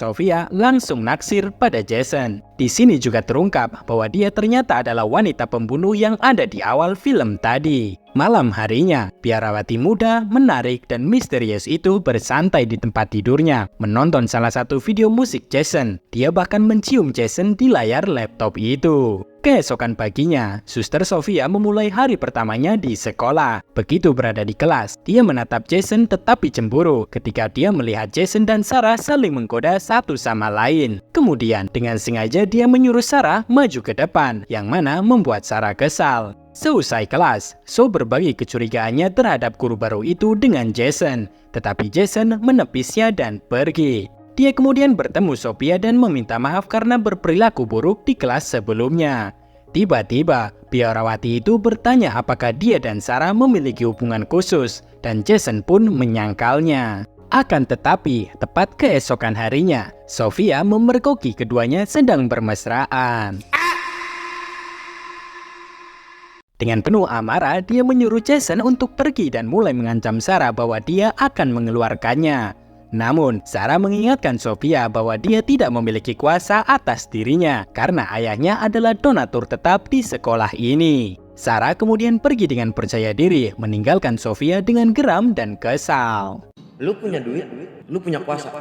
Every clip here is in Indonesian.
Sofia langsung naksir pada Jason. Di sini juga terungkap bahwa dia ternyata adalah wanita pembunuh yang ada di awal film tadi. Malam harinya, biarawati muda, menarik, dan misterius itu bersantai di tempat tidurnya, menonton salah satu video musik Jason. Dia bahkan mencium Jason di layar laptop itu. Keesokan paginya, Suster Sofia memulai hari pertamanya di sekolah. Begitu berada di kelas, dia menatap Jason tetapi cemburu ketika dia melihat Jason dan Sarah saling menggoda satu sama lain. Kemudian, dengan sengaja dia menyuruh Sarah maju ke depan, yang mana membuat Sarah kesal. Seusai kelas, So berbagi kecurigaannya terhadap guru baru itu dengan Jason, tetapi Jason menepisnya dan pergi. Dia kemudian bertemu Sophia dan meminta maaf karena berperilaku buruk di kelas sebelumnya. Tiba-tiba, biarawati itu bertanya apakah dia dan Sarah memiliki hubungan khusus, dan Jason pun menyangkalnya. Akan tetapi, tepat keesokan harinya, Sophia memergoki keduanya sedang bermesraan. Dengan penuh amarah, dia menyuruh Jason untuk pergi dan mulai mengancam Sarah bahwa dia akan mengeluarkannya. Namun, Sarah mengingatkan Sophia bahwa dia tidak memiliki kuasa atas dirinya karena ayahnya adalah donatur tetap di sekolah ini. Sarah kemudian pergi dengan percaya diri, meninggalkan Sophia dengan geram dan kesal. Lu punya duit, lu punya kuasa.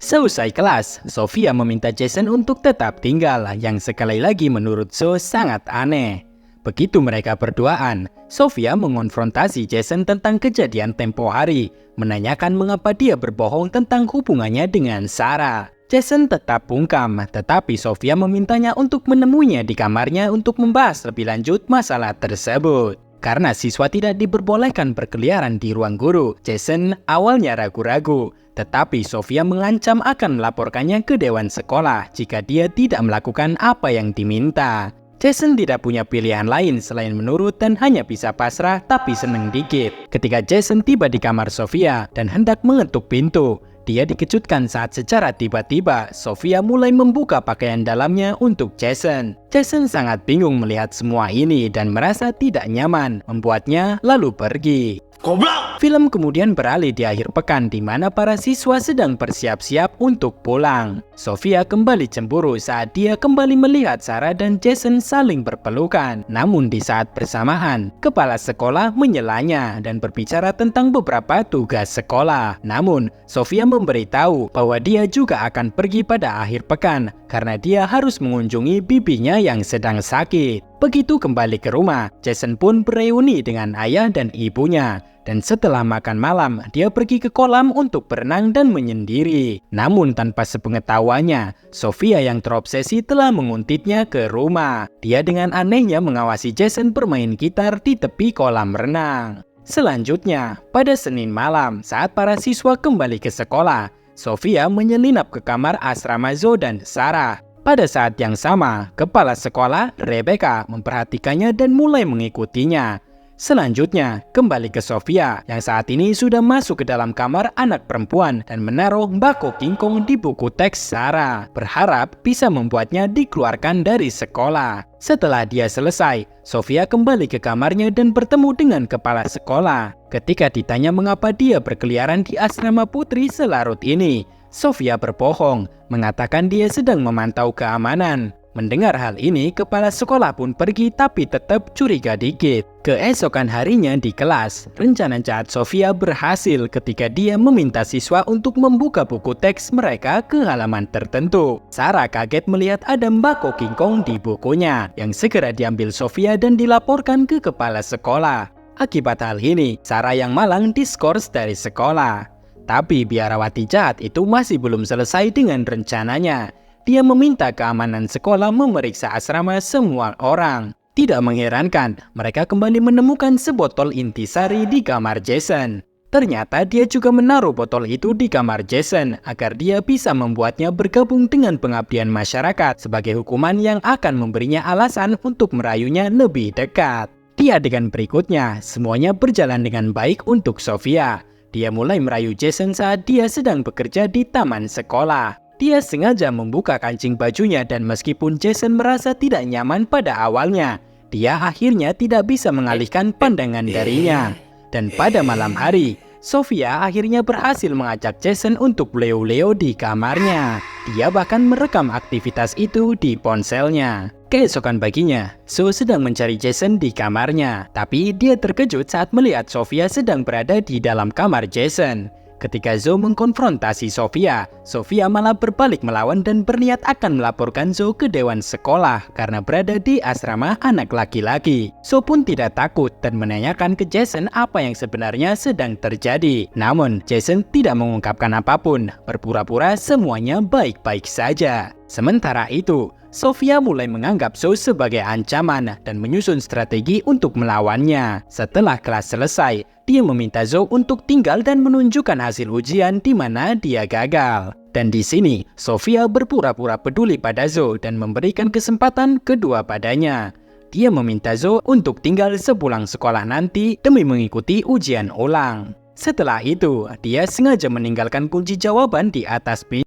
Seusai kelas, Sophia meminta Jason untuk tetap tinggal, yang sekali lagi menurut So sangat aneh. Begitu mereka berduaan, Sophia mengonfrontasi Jason tentang kejadian tempo hari, menanyakan mengapa dia berbohong tentang hubungannya dengan Sarah. Jason tetap bungkam, tetapi Sophia memintanya untuk menemuinya di kamarnya untuk membahas lebih lanjut masalah tersebut. Karena siswa tidak diperbolehkan berkeliaran di ruang guru, Jason awalnya ragu-ragu. Tetapi Sophia mengancam akan melaporkannya ke dewan sekolah jika dia tidak melakukan apa yang diminta. Jason tidak punya pilihan lain selain menurut dan hanya bisa pasrah tapi seneng dikit. Ketika Jason tiba di kamar Sophia dan hendak mengetuk pintu, dia dikejutkan saat secara tiba-tiba Sophia mulai membuka pakaian dalamnya untuk Jason. Jason sangat bingung melihat semua ini dan merasa tidak nyaman, membuatnya lalu pergi. Goblok! Film kemudian beralih di akhir pekan di mana para siswa sedang bersiap-siap untuk pulang. Sophia kembali cemburu saat dia kembali melihat Sarah dan Jason saling berpelukan. Namun di saat bersamaan, kepala sekolah menyelanya dan berbicara tentang beberapa tugas sekolah. Namun, Sophia memberitahu bahwa dia juga akan pergi pada akhir pekan karena dia harus mengunjungi bibinya yang sedang sakit. Begitu kembali ke rumah, Jason pun bereuni dengan ayah dan ibunya. Dan setelah makan malam, dia pergi ke kolam untuk berenang dan menyendiri. Namun tanpa sepengetahuannya, Sophia yang terobsesi telah menguntitnya ke rumah. Dia dengan anehnya mengawasi Jason bermain gitar di tepi kolam renang. Selanjutnya, pada Senin malam saat para siswa kembali ke sekolah, Sophia menyelinap ke kamar asrama Zoe dan Sarah. Pada saat yang sama, kepala sekolah, Rebecca, memperhatikannya dan mulai mengikutinya. Selanjutnya, kembali ke Sophia yang saat ini sudah masuk ke dalam kamar anak perempuan dan menaruh bako kingkong di buku teks Sarah, berharap bisa membuatnya dikeluarkan dari sekolah. Setelah dia selesai, Sophia kembali ke kamarnya dan bertemu dengan kepala sekolah. Ketika ditanya mengapa dia berkeliaran di asrama putri selarut ini, Sophia berbohong, mengatakan dia sedang memantau keamanan. Mendengar hal ini, kepala sekolah pun pergi tapi tetap curiga dikit. Keesokan harinya di kelas, rencana jahat Sophia berhasil ketika dia meminta siswa untuk membuka buku teks mereka ke halaman tertentu. Sarah kaget melihat ada bako kingkong di bukunya, yang segera diambil Sophia dan dilaporkan ke kepala sekolah. Akibat hal ini, Sarah yang malang diskors dari sekolah. Tapi biarawati jahat itu masih belum selesai dengan rencananya. Dia meminta keamanan sekolah memeriksa asrama semua orang. Tidak mengherankan, mereka kembali menemukan sebotol intisari di kamar Jason. Ternyata dia juga menaruh botol itu di kamar Jason agar dia bisa membuatnya bergabung dengan pengabdian masyarakat sebagai hukuman yang akan memberinya alasan untuk merayunya lebih dekat. Di adegan berikutnya, semuanya berjalan dengan baik untuk Sophia. Dia mulai merayu Jason saat dia sedang bekerja di taman sekolah. Dia sengaja membuka kancing bajunya dan meskipun Jason merasa tidak nyaman pada awalnya, dia akhirnya tidak bisa mengalihkan pandangan darinya. Dan pada malam hari, Sofia akhirnya berhasil mengajak Jason untuk leo-leo di kamarnya. Dia bahkan merekam aktivitas itu di ponselnya. Keesokan paginya, Zoe sedang mencari Jason di kamarnya, tapi dia terkejut saat melihat Sofia sedang berada di dalam kamar Jason. Ketika Zoe mengkonfrontasi Sofia, Sofia malah berbalik melawan dan berniat akan melaporkan Zoe ke dewan sekolah karena berada di asrama anak laki-laki. Zoe pun tidak takut dan menanyakan ke Jason apa yang sebenarnya sedang terjadi. Namun, Jason tidak mengungkapkan apapun, berpura-pura semuanya baik-baik saja. Sementara itu, Sofia mulai menganggap Zoe sebagai ancaman dan menyusun strategi untuk melawannya. Setelah kelas selesai, dia meminta Zoe untuk tinggal dan menunjukkan hasil ujian di mana dia gagal. Dan di sini, Sofia berpura-pura peduli pada Zoe dan memberikan kesempatan kedua padanya. Dia meminta Zoe untuk tinggal sepulang sekolah nanti demi mengikuti ujian ulang. Setelah itu, dia sengaja meninggalkan kunci jawaban di atas pintu.